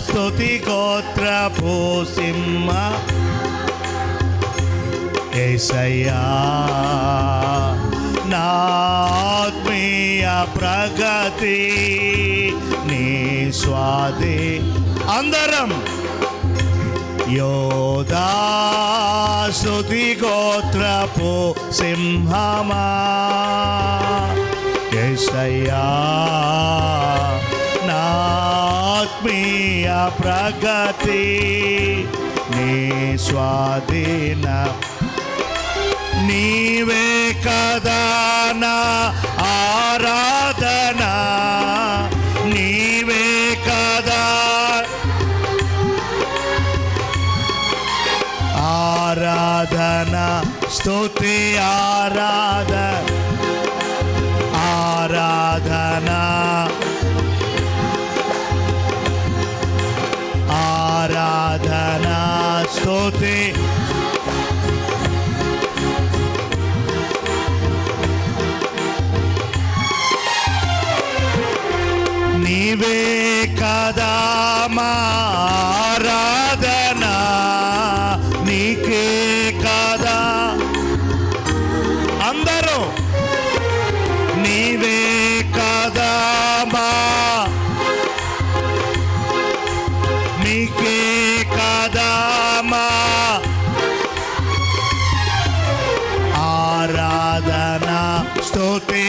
స్తుతి గోత్రపు సింహ యేసయ్యా నా ఆత్మీయ ప్రగతి నీ స్వాది అందరం యోధా స్తుతి గోత్రపు సింహమా యేసయ్యా నా ఆత్మీయ ప్రగతి నీ స్వాధీన నీవే కదా నా ఆరాధన నీవే కదా ఆరాధన స్తుతి ఆరాధన స్తుతి నీవే కదా మా ఆరాధన నీకే కదా అందరూ నీవే కదా మా నీకే కదా మా ఆరాధన స్తుతి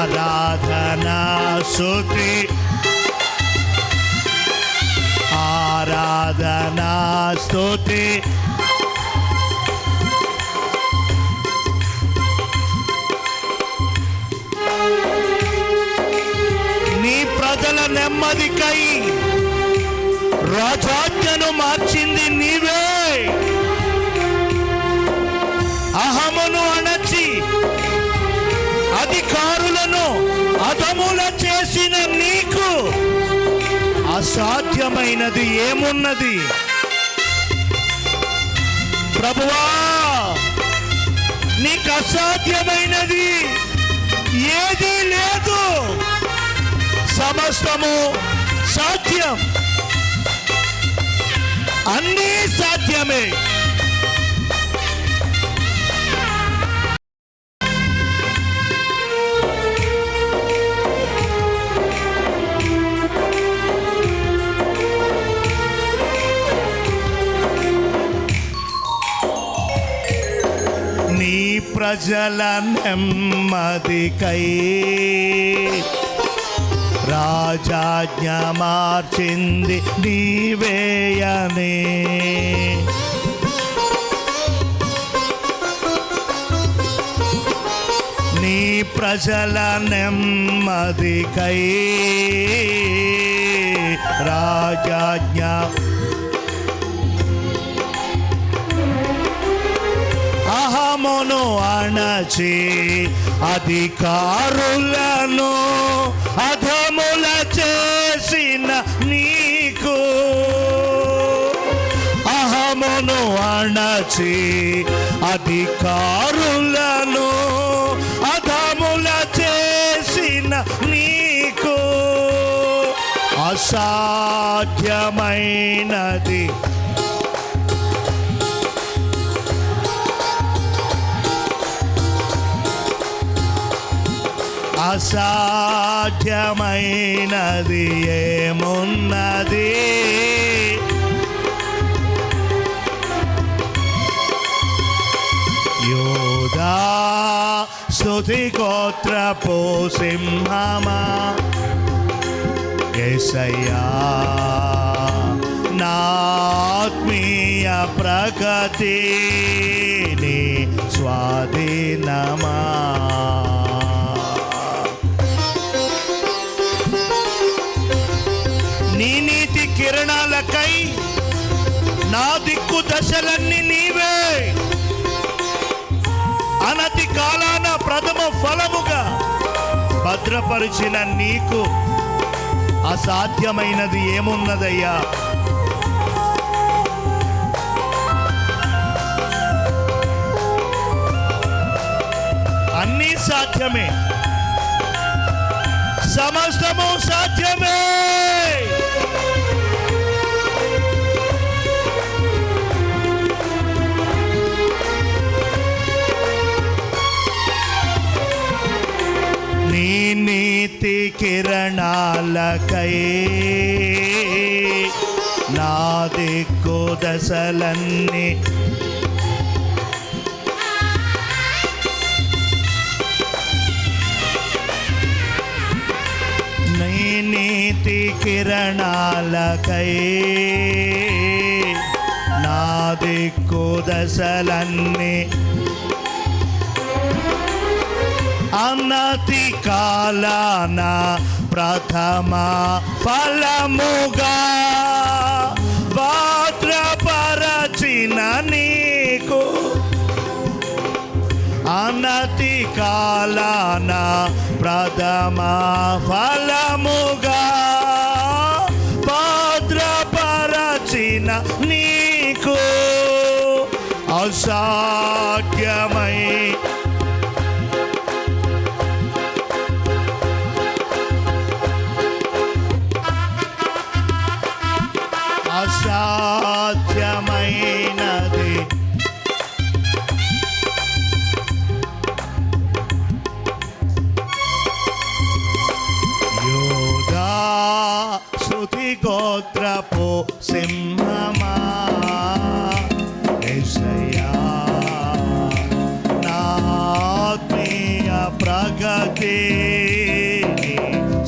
ఆరాధన స్తుతి ఆరాధన స్తుతి నీ ప్రజల నెమ్మదికై రాజాజ్ఞను మార్చింది నీవే అహమును అణచి అధికారులను అధముల చేసిన నీకు అసాధ్యమైనది ఏమున్నది ప్రభువా నీకు అసాధ్యమైనది ఏదీ లేదు సమస్తము సాధ్యం అన్నీ సాధ్యమే నీ ప్రజల నెమ్మదికై రాజాజ్ఞ మార్చింది నీవేయనే నీ ప్రజల నెమ్మదికై రాజాజ్ఞ అహమును అణచి అధికారులను అధముల చేసిన నీకు అహమును అణచి అధికారులను అధముల చేసిన నీకు అసాధ్యమైనది అసాధ్యమైనది ఏమున్నది యోధా స్తుతి గోత్రపు సింహమా యేసయ్యా నా ఆత్మీయ ప్రగతి నీ స్వాధీనమా నీ నీతి కిరణాలకై నా దిక్కు దశలన్నీ నీవే అనతి కాలాన ప్రథమ ఫలముగా భద్రపరిచిన నీకు అసాధ్యమైనది ఏమున్నదయ్యా అన్నీ సాధ్యమే, సమస్తము సాధ్యమే. నీ నీతి కిరణాలకై నా దిక్కు దశలన్నీ నీ నీతి కిరణాలకై నా దిక్కు దశలన్నీ అనతి కాలాన ప్రథమ ఫలముగా భద్రపరచిన నీకు అనతి కాలాన ప్రథమ ఫలముగా భద్రపరచిన నీకు అసాధ్యమై అసాధ్యమైనది యోధా స్తుతి గోత్రపు సింహమా యేసయ్యా నా ఆత్మీయ ప్రగతి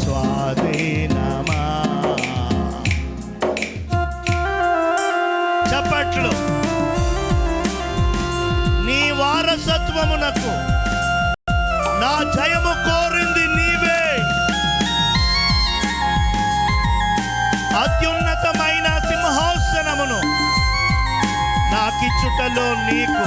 స్వాధీనమా. చప్పట్లు. నీ వారసత్వమునకు నా జయము కోరింది నీవే. అత్యున్నతమైన సింహాసనమును నాకిచ్చుటలో నీకు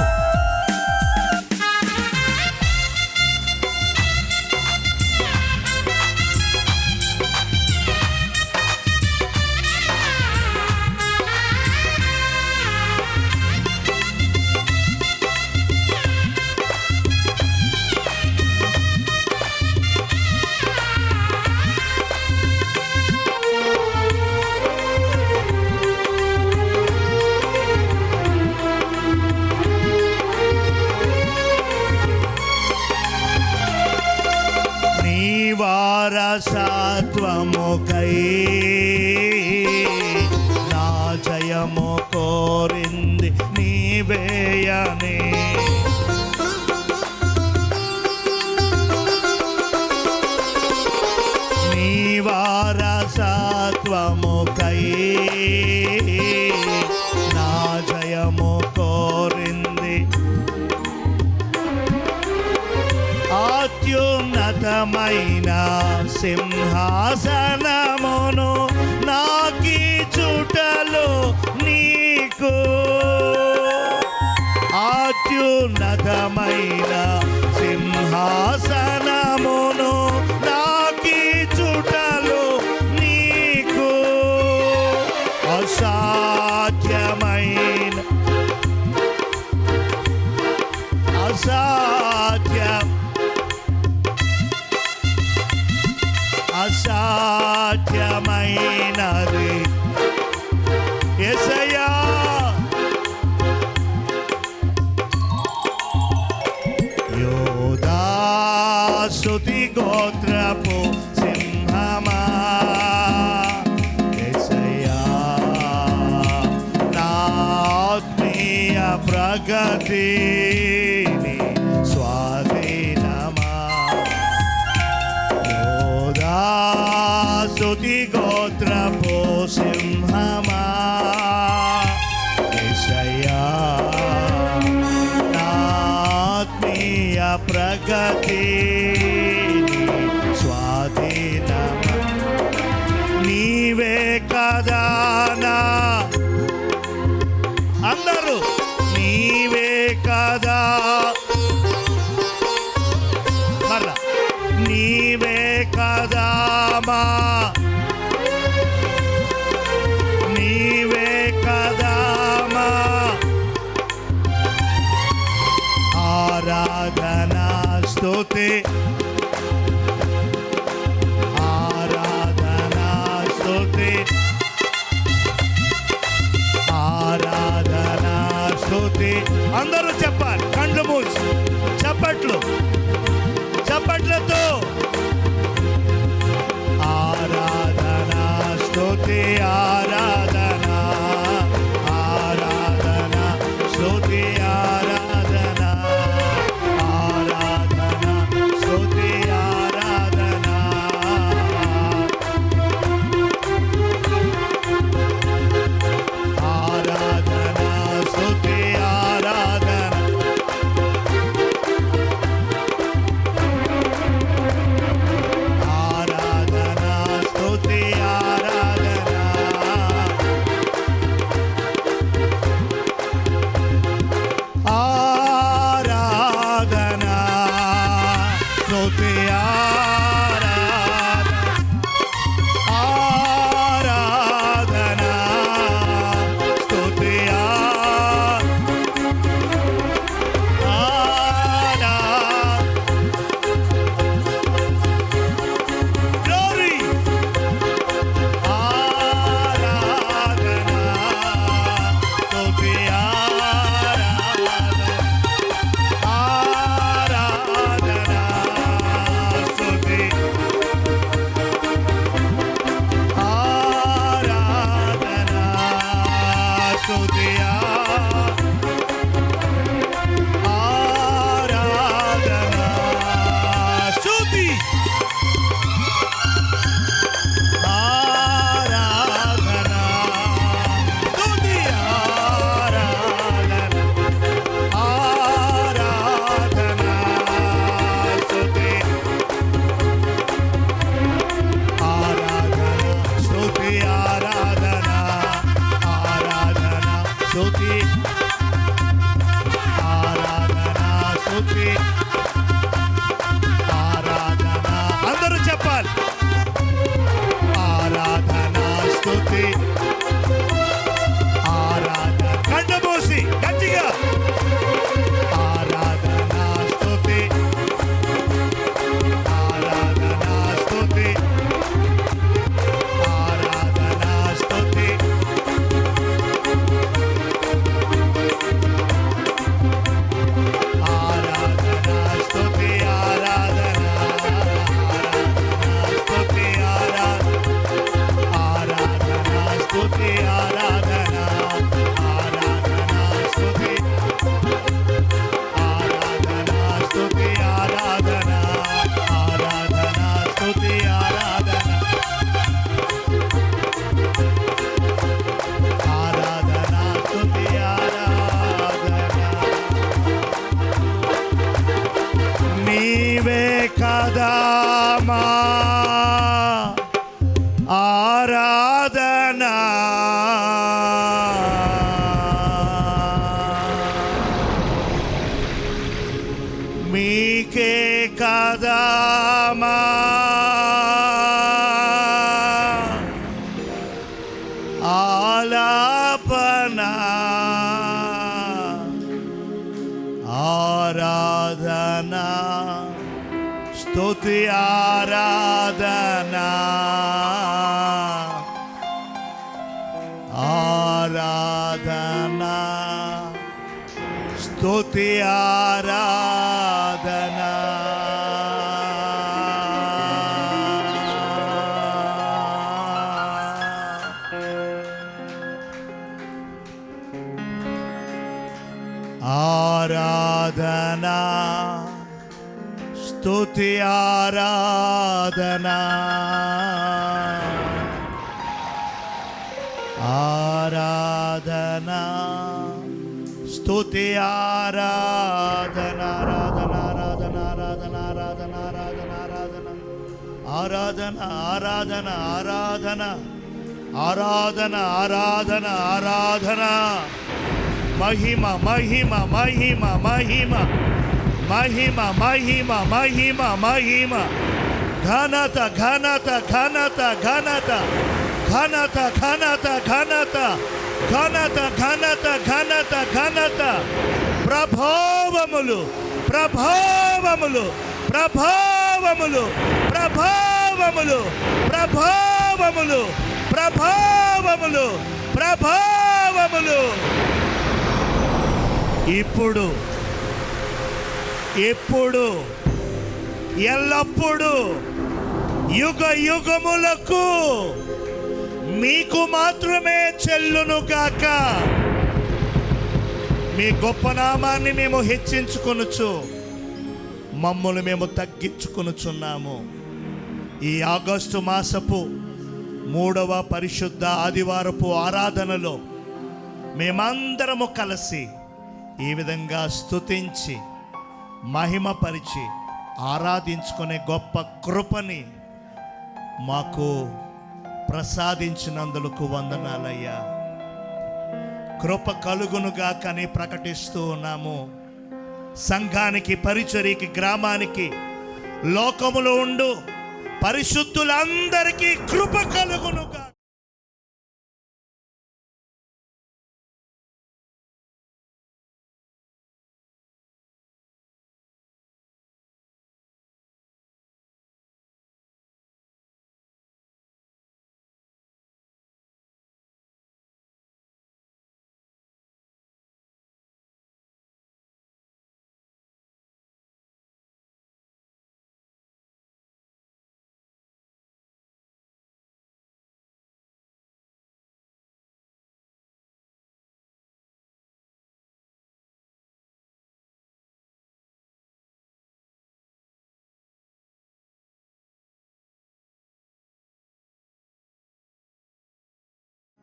వారసత్వముకై నా జయము కోరింది నీవేయనే. నీ వారసత్వముకై నా జయము కోరింది అత్యున్నతమైన సింహాసనమును నాకిచ్చుటలో నీకు అత్యున్నతమైన సింహాసనమును నాకిచ్చుటలో నీకు అసాధ్యమైన అసాధ్యమైనది యేసయ్యా. యోధా స్తుతి గోత్రపు సింహమా యేసయ్యా నా ఆత్మీయ ప్రగతి స్వాధీనమా. యోధా స్తుతి గోత్రపు సింహమా యేసయ్యా నా ఆత్మీయ ప్రగతి స్వాధీనమా. నీవే కదా నా అందరూ నీవే కదా మరలా నీవే కదా మా నీవే కదా మా ఆరాధనా స్తుతి ఆరాధన స్తుతి ఆరాధన స్తుతి. అందరూ చెప్పాలి, కళ్ళు మూసి చప్పట్లతో ఆరాధన స్తుతి ఆరాధన ఆరాధన స్తుతి ఆరాధన ఆరాధన స్తుతి ఆరాధన ఆరాధన స్తుతి ఆరాధన ఆరాధన స్తుతి ఆరాధన ఆరాధన స్తుతి ఆరాధన స్తుతి Glory! ఆరాధన స్తుతి ఆరాధన స్తుతి ఆరాధన స్తుతి ఆరాధన స్తుతి ఆరాధన స్తుతి ఆరాధన ఆరాధన స్తుతి ఆరాధన స్తుతి ఆరాధన ఆరాధన స్తుతి ఆరాధన స్తుతి ఆరాధన. అందరూ చెప్పాలి, ఆరాధన స్తుతి ఆరాధన. కళ్ళు మూసి గట్టిగా ఆరాధన స్తుతి ఆరాధన స్తుతి ఆరాధన స్తుతి ఆరాధన స్తుతి ఆరాధన ఆరాధన స్తుతి ఆరాధన ఆరాధన స్తుతి ఆరాధన స్తుతి ఆరాధన ఆరాధన స్తుతి ఆరాధన ఆరాధన స్తుతి ఆరాధన. నీవే కదా మా ఆరాధన మీకే కదా మా ఆలాపన ఆరాధన స్తుతి ఆరాధన ఆరాధన స్తుతి ఆరాధన ఆరాధన స్తుతి ఆరాధన ఆరాధన స్తుతి ఆరాధన ఆరాధన ఆరాధన ఆరాధన ఆరాధన ఆరాధన ఆరాధన ఆరాధన ఆరాధన ఆరాధన ఆరాధన ఆరాధన మహిమ మహిమ మహిమ మహిమ మహిమ మహిమ మహిమ మహిమ ఘనత ఘనత ఘనత ఘనత ఘనత ఘనత ఘనత ఘనత ఘనత ఘనత ఘనత ప్రభావములు ప్రభావములు ప్రభావములు ప్రభావములు ప్రభావములు ప్రభావములు ప్రభావములు ఇప్పుడు ఎప్పుడు ఎల్లప్పుడు యుగ యుగములకు మీకు మాత్రమే చెల్లును గాక. మీ గొప్ప నామాన్ని మేము హెచ్చించుకొనుచు మమ్మల్ని మేము తగ్గించుకొనుచున్నాము. ఈ ఆగస్టు మాసపు 3వ పరిశుద్ధ ఆదివారపు ఆరాధనలో మేమందరము కలిసి ఈ విధంగా స్తుతించి మహిమపరిచి ఆరాధించుకునే గొప్ప కృపని మాకు ప్రసాదించినందులకు వందనాలయ్యా. కృప కలుగునుగా కానీ ప్రకటిస్తూ ఉన్నాము. సంఘానికి, పరిచర్యకి, గ్రామానికి, లోకములో ఉండు పరిశుద్ధులందరికీ కృప కలుగునుగా.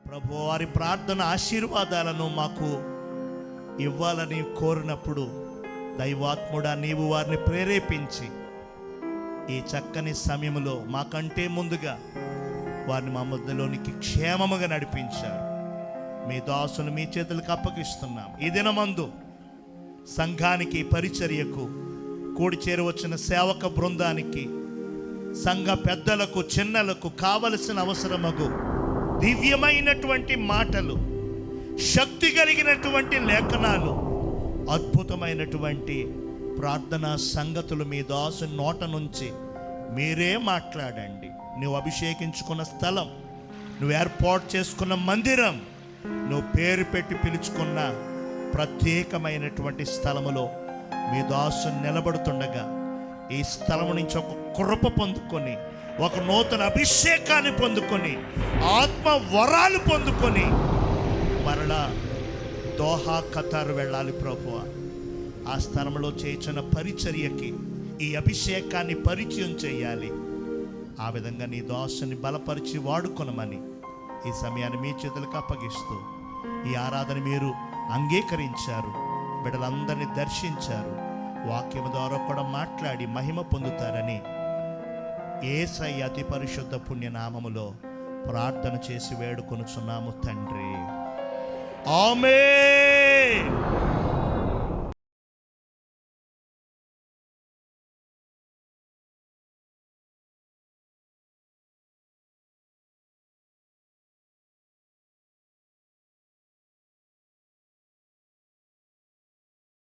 ప్రభు వారి ప్రార్థన ఆశీర్వాదాలను మాకు ఇవ్వాలని కోరినప్పుడు దైవాత్ముడా నీవు వారిని ప్రేరేపించి ఈ చక్కని సమయంలో మాకంటే ముందుగా వారిని మా మధ్యలోనికి క్షేమముగా నడిపించారు. మీ దాసును మీ చేతులకు అప్పగిస్తున్నాం. ఈ దినమందు సంఘానికి, పరిచర్యకు కూడి చేరవచ్చిన సేవక బృందానికి, సంఘ పెద్దలకు, చిన్నలకు కావలసిన అవసరమగు దివ్యమైనటువంటి మాటలు, శక్తి కలిగినటువంటి లేఖనాలు, అద్భుతమైనటువంటి ప్రార్థనా సంగతులు మీ దాసు నోట నుంచి మీరే మాట్లాడండి. నువ్వు అభిషేకించుకున్న స్థలం, నువ్వు ఏర్పాటు చేసుకున్న మందిరం, నువ్వు పేరు పెట్టి పిలుచుకున్న ప్రత్యేకమైనటువంటి స్థలములో మీ దాసు నిలబడుతుండగా ఈ స్థలము నుంచి ఒక కృప పొందుకొని, ఒక నూతన అభిషేకాన్ని పొందుకొని, ఆత్మ వరాలు పొందుకొని మరలా దోహా, ఖతార్ వెళ్ళాలి ప్రభువా. ఆ స్థలంలో చేసిన పరిచర్యకి ఈ అభిషేకాన్ని పరిచయం చేయాలి. ఆ విధంగా నీ దాసుని బలపరిచి వాడుకొనమని ఈ సమయాన్ని మీ చేతులకు అప్పగిస్తూ, ఈ ఆరాధన మీరు అంగీకరించారు, బిడ్డలందరినీ దర్శించారు, వాక్యం ద్వారా కూడా మాట్లాడి మహిమ పొందుతారని యేసయ్య అతి పరిశుద్ధ పుణ్యనామములో ప్రార్థన చేసి వేడుకొనుచున్నాము తండ్రి. ఆమేన్.